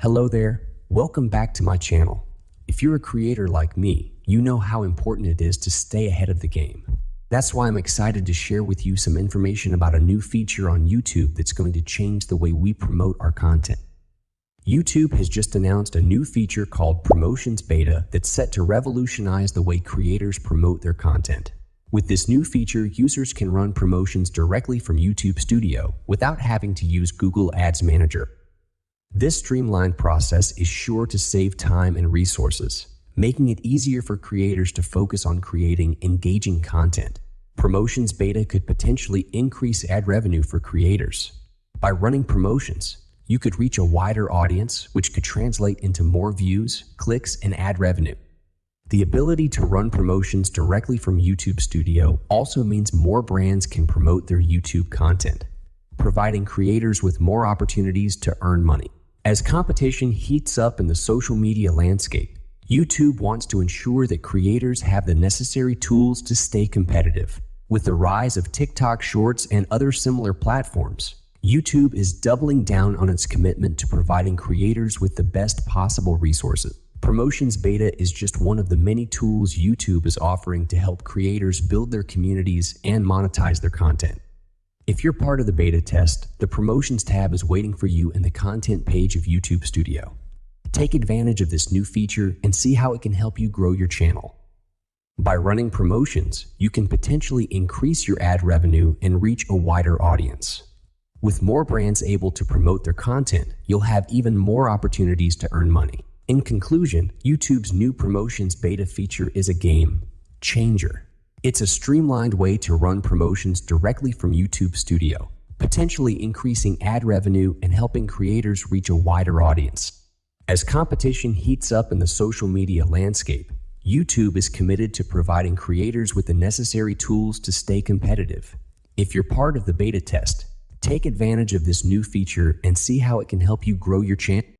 Hello there, welcome back to my channel. If you're a creator like me, you know how important it is to stay ahead of the game. That's why I'm excited to share with you some information about a new feature on YouTube that's going to change the way we promote our content. YouTube has just announced a new feature called Promotions Beta that's set to revolutionize the way creators promote their content. With this new feature, users can run promotions directly from YouTube Studio without having to use Google Ads Manager. This streamlined process is sure to save time and resources, making it easier for creators to focus on creating engaging content. Promotions Beta could potentially increase ad revenue for creators. By running promotions, you could reach a wider audience, which could translate into more views, clicks, and ad revenue. The ability to run promotions directly from YouTube Studio also means more brands can promote their YouTube content, providing creators with more opportunities to earn money. As competition heats up in the social media landscape, YouTube wants to ensure that creators have the necessary tools to stay competitive. With the rise of TikTok Shorts and other similar platforms, YouTube is doubling down on its commitment to providing creators with the best possible resources. Promotions Beta is just one of the many tools YouTube is offering to help creators build their communities and monetize their content. If you're part of the beta test, the Promotions tab is waiting for you in the content page of YouTube Studio. Take advantage of this new feature and see how it can help you grow your channel. By running promotions, you can potentially increase your ad revenue and reach a wider audience. With more brands able to promote their content, you'll have even more opportunities to earn money. In conclusion, YouTube's new Promotions Beta feature is a game changer. It's a streamlined way to run promotions directly from YouTube Studio, potentially increasing ad revenue and helping creators reach a wider audience. As competition heats up in the social media landscape, YouTube is committed to providing creators with the necessary tools to stay competitive. If you're part of the beta test, take advantage of this new feature and see how it can help you grow your channel.